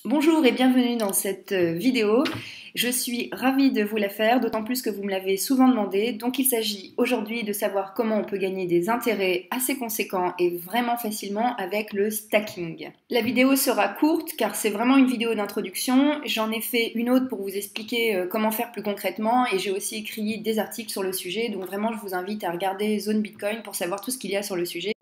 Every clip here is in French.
Bonjour et bienvenue dans cette vidéo. Je suis ravie de vous la faire, d'autant plus que vous me l'avez souvent demandé. Donc il s'agit aujourd'hui de savoir comment on peut gagner des intérêts assez conséquents et vraiment facilement avec le stacking. La vidéo sera courte car c'est vraiment une vidéo d'introduction. J'en ai fait une autre pour vous expliquer comment faire plus concrètement et j'ai aussi écrit des articles sur le sujet. Donc vraiment je vous invite à regarder Zone Bitcoin pour savoir tout ce qu'il y a sur le sujet.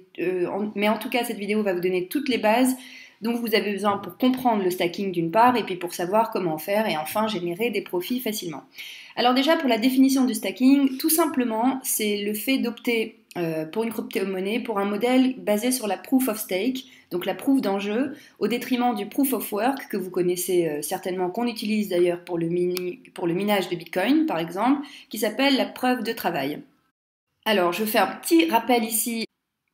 Mais en tout cas cette vidéo va vous donner toutes les bases dont vous avez besoin pour comprendre le stacking d'une part et puis pour savoir comment faire et enfin générer des profits facilement. Alors déjà pour la définition du stacking, tout simplement c'est le fait d'opter pour une crypto-monnaie pour un modèle basé sur la proof of stake, donc la proof d'enjeu, au détriment du proof of work que vous connaissez certainement, qu'on utilise d'ailleurs pour le minage de Bitcoin par exemple, qui s'appelle la preuve de travail. Alors je fais un petit rappel ici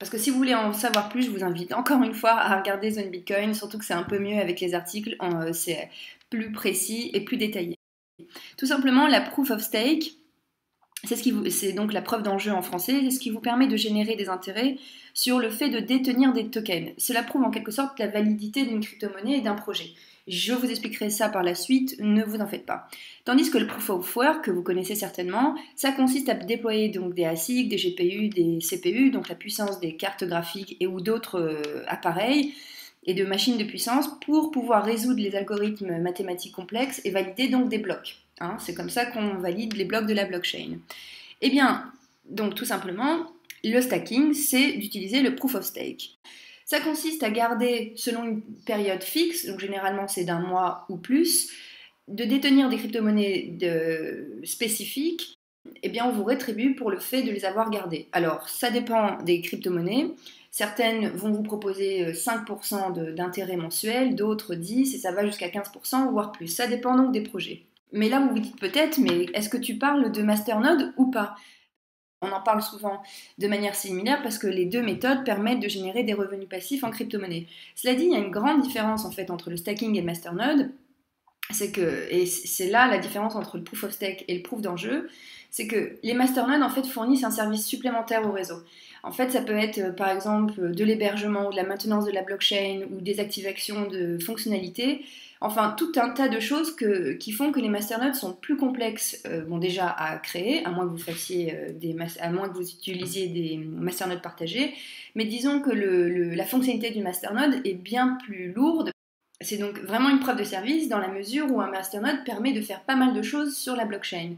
parce que si vous voulez en savoir plus, je vous invite encore une fois à regarder Zone Bitcoin, surtout que c'est un peu mieux avec les articles, c'est plus précis et plus détaillé. Tout simplement, la proof of stake, c'est donc la preuve d'enjeu en français, c'est ce qui vous permet de générer des intérêts sur le fait de détenir des tokens. Cela prouve en quelque sorte la validité d'une crypto-monnaie et d'un projet. Je vous expliquerai ça par la suite, ne vous en faites pas. Tandis que le proof of work, que vous connaissez certainement, ça consiste à déployer donc des ASIC, des GPU, des CPU, donc la puissance des cartes graphiques et ou d'autres appareils et de machines de puissance pour pouvoir résoudre les algorithmes mathématiques complexes et valider donc des blocs. Hein, c'est comme ça qu'on valide les blocs de la blockchain. Eh bien, donc tout simplement, le stacking, c'est d'utiliser le proof of stake. Ça consiste à garder, selon une période fixe, donc généralement c'est d'un mois ou plus, de détenir des crypto-monnaies spécifiques, eh bien on vous rétribue pour le fait de les avoir gardées. Alors, ça dépend des crypto-monnaies. Certaines vont vous proposer 5% d'intérêt mensuel, d'autres 10%, et ça va jusqu'à 15%, voire plus. Ça dépend donc des projets. Mais là, vous vous dites peut-être, mais est-ce que tu parles de masternode ou pas? On en parle souvent de manière similaire parce que les deux méthodes permettent de générer des revenus passifs en crypto-monnaie. Cela dit, il y a une grande différence en fait entre le stacking et le masternode. Et c'est là la différence entre le proof of stake et le proof d'enjeu, c'est que les masternodes en fait fournissent un service supplémentaire au réseau. En fait, ça peut être par exemple de l'hébergement ou de la maintenance de la blockchain ou des activations de fonctionnalités. Enfin, tout un tas de choses qui font que les masternodes sont plus complexes, bon déjà à créer, à moins que vous fassiez à moins que vous utilisiez des masternodes partagés. Mais disons que la fonctionnalité du masternode est bien plus lourde. C'est donc vraiment une preuve de service dans la mesure où un masternode permet de faire pas mal de choses sur la blockchain.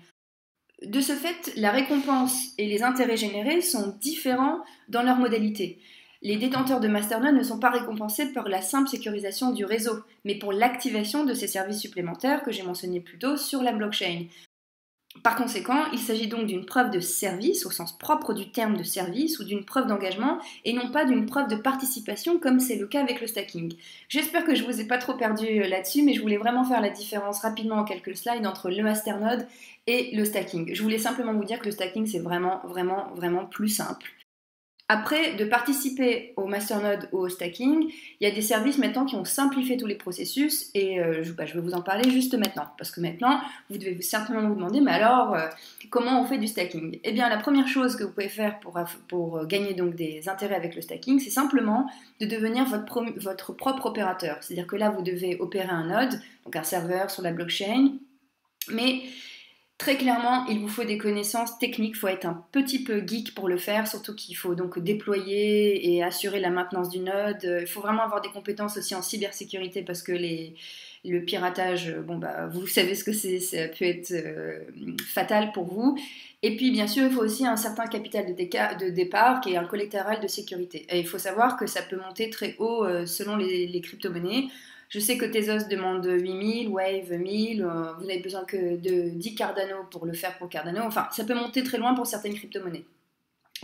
De ce fait, la récompense et les intérêts générés sont différents dans leur modalité. Les détenteurs de masternodes ne sont pas récompensés par la simple sécurisation du réseau, mais pour l'activation de ces services supplémentaires que j'ai mentionnés plus tôt sur la blockchain. Par conséquent, il s'agit donc d'une preuve de service au sens propre du terme de service ou d'une preuve d'engagement et non pas d'une preuve de participation comme c'est le cas avec le stacking. J'espère que je vous ai pas trop perdu là-dessus, mais je voulais vraiment faire la différence rapidement en quelques slides entre le masternode et le stacking. Je voulais simplement vous dire que le stacking c'est vraiment plus simple. Après, de participer au masternode ou au stacking, il y a des services maintenant qui ont simplifié tous les processus et je vais vous en parler juste maintenant. Parce que maintenant, vous devez certainement vous demander, mais alors, comment on fait du stacking? Eh bien, la première chose que vous pouvez faire pour gagner donc des intérêts avec le stacking, c'est simplement de devenir votre propre opérateur. C'est-à-dire que là, vous devez opérer un node, donc un serveur sur la blockchain, mais très clairement, il vous faut des connaissances techniques, il faut être un petit peu geek pour le faire, surtout qu'il faut donc déployer et assurer la maintenance du node. Il faut vraiment avoir des compétences aussi en cybersécurité parce que le piratage, vous savez ce que c'est, ça peut être fatal pour vous. Et puis bien sûr, il faut aussi un certain capital de départ qui est un collatéral de sécurité. Et il faut savoir que ça peut monter très haut selon les crypto-monnaies. Je sais que Tezos demande 8000, Wave 1000, vous n'avez besoin que de 10 Cardano pour le faire pour Cardano. Enfin, ça peut monter très loin pour certaines crypto-monnaies.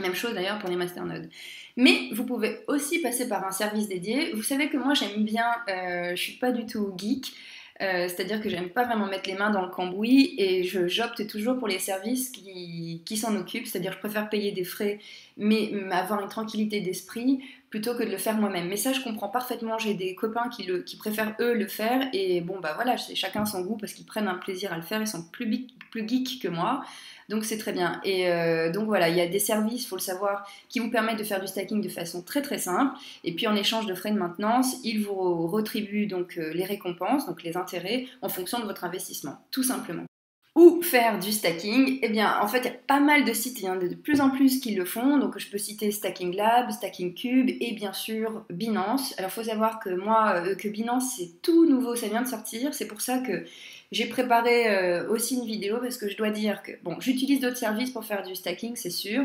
Même chose d'ailleurs pour les masternodes. Mais vous pouvez aussi passer par un service dédié. Vous savez que moi j'aime bien, je suis pas du tout geek, c'est-à-dire que j'aime pas vraiment mettre les mains dans le cambouis et j'opte toujours pour les services qui s'en occupent, c'est-à-dire je préfère payer des frais mais avoir une tranquillité d'esprit plutôt que de le faire moi-même. Mais ça, je comprends parfaitement. J'ai des copains qui préfèrent eux le faire. Et bon, bah voilà, c'est chacun son goût parce qu'ils prennent un plaisir à le faire. Ils sont plus geeks que moi. Donc c'est très bien. Et donc voilà, il y a des services, il faut le savoir, qui vous permettent de faire du stacking de façon très très simple. Et puis en échange de frais de maintenance, ils vous retribuent donc les récompenses, donc les intérêts, en fonction de votre investissement, tout simplement. Ou faire du stacking, eh bien en fait il y a pas mal de sites, il y en a de plus en plus qui le font, donc je peux citer Stacking Lab, Stacking Cube et bien sûr Binance. Alors il faut savoir que moi, que Binance c'est tout nouveau, ça vient de sortir, c'est pour ça que j'ai préparé aussi une vidéo parce que je dois dire que, bon, j'utilise d'autres services pour faire du stacking, c'est sûr.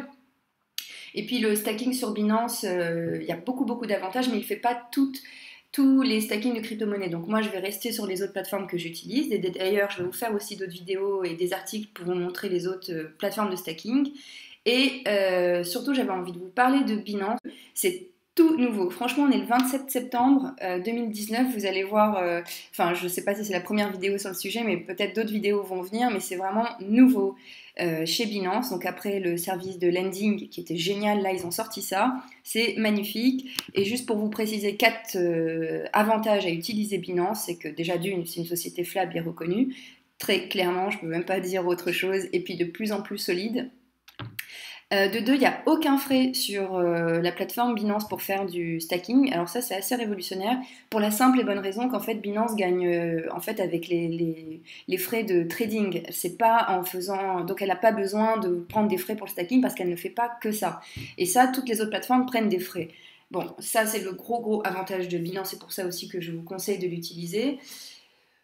Et puis le stacking sur Binance, il y a beaucoup d'avantages, mais il ne fait pas tous les stackings de crypto-monnaies. Donc moi, je vais rester sur les autres plateformes que j'utilise. Et d'ailleurs, je vais vous faire aussi d'autres vidéos et des articles pour vous montrer les autres plateformes de stacking. Et surtout, j'avais envie de vous parler de Binance. C'est tout nouveau. Franchement, on est le 27 septembre 2019. Vous allez voir, enfin, je ne sais pas si c'est la première vidéo sur le sujet, mais peut-être d'autres vidéos vont venir, mais c'est vraiment nouveau chez Binance. Donc après le service de lending qui était génial, là, ils ont sorti ça. C'est magnifique. Et juste pour vous préciser 4 avantages à utiliser Binance, c'est que déjà d'une, c'est une société fiable et reconnue. Très clairement, je ne peux même pas dire autre chose. Et puis de plus en plus solide. De deux, il n'y a aucun frais sur la plateforme Binance pour faire du stacking. Alors ça, c'est assez révolutionnaire pour la simple et bonne raison qu'en fait Binance gagne en fait avec les frais de trading. C'est pas en faisant, donc elle n'a pas besoin de prendre des frais pour le stacking parce qu'elle ne fait pas que ça. Et ça, toutes les autres plateformes prennent des frais. Bon, ça c'est le gros avantage de Binance. C'est pour ça aussi que je vous conseille de l'utiliser.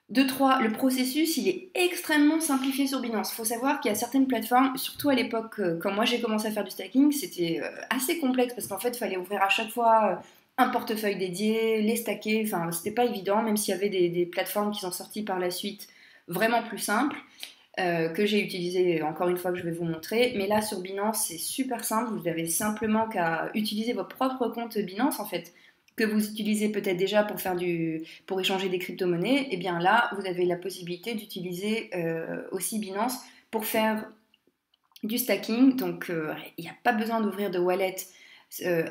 De 3, le processus, il est extrêmement simplifié sur Binance. Il faut savoir qu'il y a certaines plateformes, surtout à l'époque, quand moi j'ai commencé à faire du stacking, c'était assez complexe parce qu'en fait, il fallait ouvrir à chaque fois un portefeuille dédié, les stacker, enfin, c'était pas évident, même s'il y avait des plateformes qui sont sorties par la suite vraiment plus simples, que j'ai utilisées encore une fois que je vais vous montrer. Mais là, sur Binance, c'est super simple, vous avez simplement qu'à utiliser votre propre compte Binance en fait, que vous utilisez peut-être déjà pour échanger des crypto-monnaies, et bien là, vous avez la possibilité d'utiliser aussi Binance pour faire du stacking. Donc, il n'y a pas besoin d'ouvrir de wallet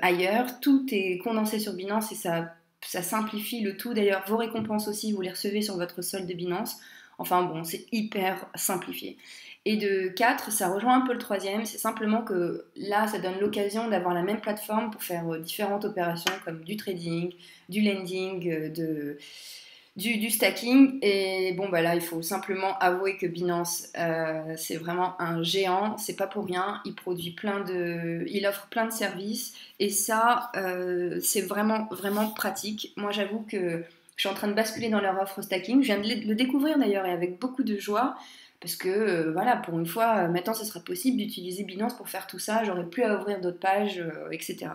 ailleurs. Tout est condensé sur Binance et ça simplifie le tout. D'ailleurs, vos récompenses aussi, vous les recevez sur votre solde de Binance. Enfin bon, c'est hyper simplifié. Et de 4, ça rejoint un peu le troisième, c'est simplement que là, ça donne l'occasion d'avoir la même plateforme pour faire différentes opérations comme du trading, du lending, du stacking. Et bon, bah là, il faut simplement avouer que Binance, c'est vraiment un géant, c'est pas pour rien. Il offre plein de services et ça, c'est vraiment pratique. Moi, j'avoue que je suis en train de basculer dans leur offre stacking. Je viens de le découvrir d'ailleurs et avec beaucoup de joie. Parce que voilà, pour une fois, maintenant, ce sera possible d'utiliser Binance pour faire tout ça. J'aurai plus à ouvrir d'autres pages, etc.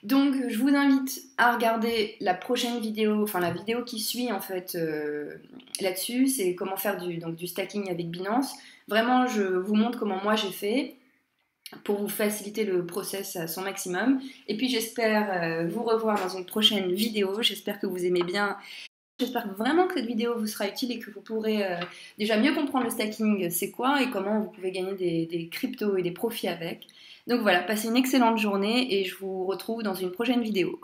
Donc, je vous invite à regarder la prochaine vidéo, enfin la vidéo qui suit en fait là-dessus. C'est comment faire du stacking avec Binance. Vraiment, je vous montre comment moi j'ai fait pour vous faciliter le process à son maximum. Et puis, j'espère vous revoir dans une prochaine vidéo. J'espère que vous aimez bien. J'espère vraiment que cette vidéo vous sera utile et que vous pourrez déjà mieux comprendre le stacking, c'est quoi et comment vous pouvez gagner des cryptos et des profits avec. Donc voilà, passez une excellente journée et je vous retrouve dans une prochaine vidéo.